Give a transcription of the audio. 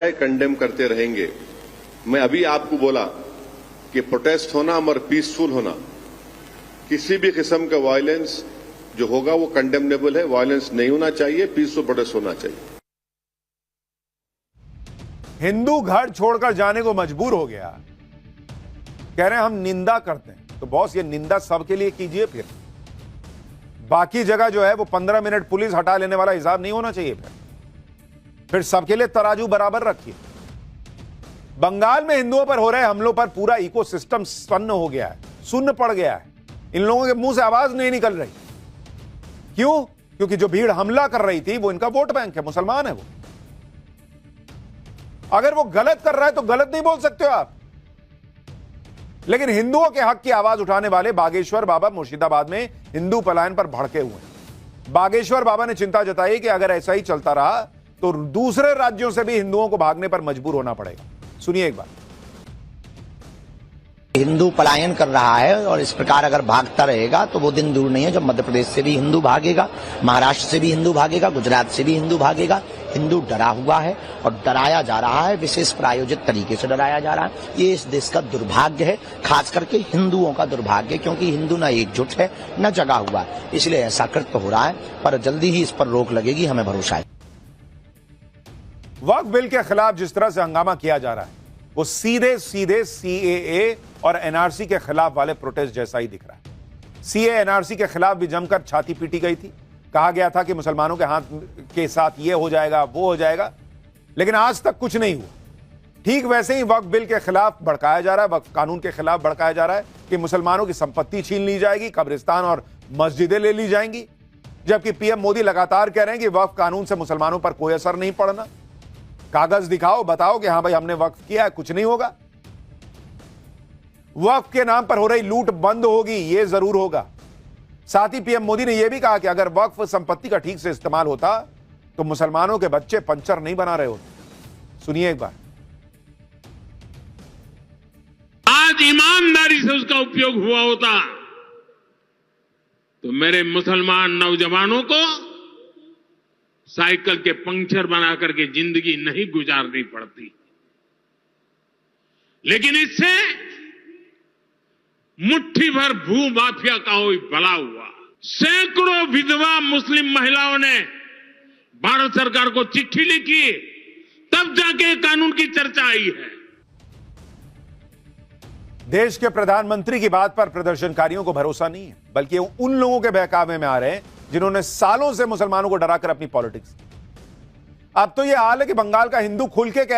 Condemn करते रहेंगे। मैं अभी आपको बोला कि प्रोटेस्ट होना और पीसफुल होना, किसी भी किस्म का वायलेंस जो होगा वो कंडेमनेबल है। वायलेंस नहीं होना चाहिए, पीसफुल प्रोटेस्ट होना चाहिए। हिंदू घर छोड़कर जाने को मजबूर हो गया, कह रहे हैं हम निंदा करते हैं। तो बॉस, ये निंदा सबके लिए कीजिए, बाकी जगह जो है वो 15 मिनट पुलिस हटा लेने वाला हिसाब नहीं होना चाहिए। फिर सबके लिए तराजू बराबर रखिए। बंगाल में हिंदुओं पर हो रहे हमलों पर पूरा इकोसिस्टम सन्न हो गया है, सुन्न पड़ गया है। इन लोगों के मुंह से आवाज नहीं निकल रही। क्यों? क्योंकि जो भीड़ हमला कर रही थी वो इनका वोट बैंक है, मुसलमान है वो। अगर वो गलत कर रहा है तो गलत नहीं बोल सकते हो आप। लेकिन हिंदुओं के हक की आवाज उठाने वाले बागेश्वर बाबा मुर्शिदाबाद में हिंदू पलायन पर भड़के हुए हैं। बागेश्वर बाबा ने चिंता जताई कि अगर ऐसा ही चलता रहा तो दूसरे राज्यों से भी हिंदुओं को भागने पर मजबूर होना पड़ेगा। सुनिए एक बार। हिंदू पलायन कर रहा है और इस प्रकार अगर भागता रहेगा तो वो दिन दूर नहीं है जब मध्य प्रदेश से भी हिंदू भागेगा, महाराष्ट्र से भी हिंदू भागेगा, गुजरात से भी हिंदू भागेगा। हिंदू डरा हुआ है और डराया जा रहा है, विशेष प्रायोजित तरीके से डराया जा रहा है। ये इस देश का दुर्भाग्य है, खास करके हिंदुओं का दुर्भाग्य, क्योंकि हिंदू न एकजुट है न जगा हुआ है। इसलिए ऐसा कृत्य हो रहा है, पर जल्दी ही इस पर रोक लगेगी, हमें भरोसा है। वक्फ बिल के खिलाफ जिस तरह से हंगामा किया जा रहा है वो सीधे सीधे सीएए और एनआरसी के खिलाफ वाले प्रोटेस्ट जैसा ही दिख रहा है। सीए एनआरसी के खिलाफ भी जमकर छाती पीटी गई थी। कहा गया था कि मुसलमानों के हाथ के साथ ये हो जाएगा, वो हो जाएगा, लेकिन आज तक कुछ नहीं हुआ। ठीक वैसे ही वक्फ बिल के खिलाफ भड़काया जा रहा है, वक्फ कानून के खिलाफ भड़काया जा रहा है कि मुसलमानों की संपत्ति छीन ली जाएगी, कब्रिस्तान और मस्जिदें ले ली जाएंगी। जबकि पीएम मोदी लगातार कह रहे हैं कि वक्फ कानून से मुसलमानों पर कोई असर नहीं पड़ना। कागज दिखाओ, बताओ कि हां भाई हमने वक्फ किया है, कुछ नहीं होगा। वक्फ के नाम पर हो रही लूट बंद होगी, यह जरूर होगा। साथ ही पीएम मोदी ने यह भी कहा कि अगर वक्फ संपत्ति का ठीक से इस्तेमाल होता तो मुसलमानों के बच्चे पंचर नहीं बना रहे होते। सुनिए एक बार। आज ईमानदारी से उसका उपयोग हुआ होता तो मेरे मुसलमान नौजवानों को साइकिल के पंक्चर बना करके जिंदगी नहीं गुजारनी पड़ती। लेकिन इससे मुट्ठी भर भू माफिया का कोई भला हुआ। सैकड़ों विधवा मुस्लिम महिलाओं ने भारत सरकार को चिट्ठी लिखी, तब जाके कानून की चर्चा आई है। देश के प्रधानमंत्री की बात पर प्रदर्शनकारियों को भरोसा नहीं है, बल्कि उन लोगों के बहकावे में आ रहे हैं जिन्होंने सालों से मुसलमानों को डराकर अपनी पॉलिटिक्स। अब तो यह हाल है कि बंगाल का हिंदू खुल के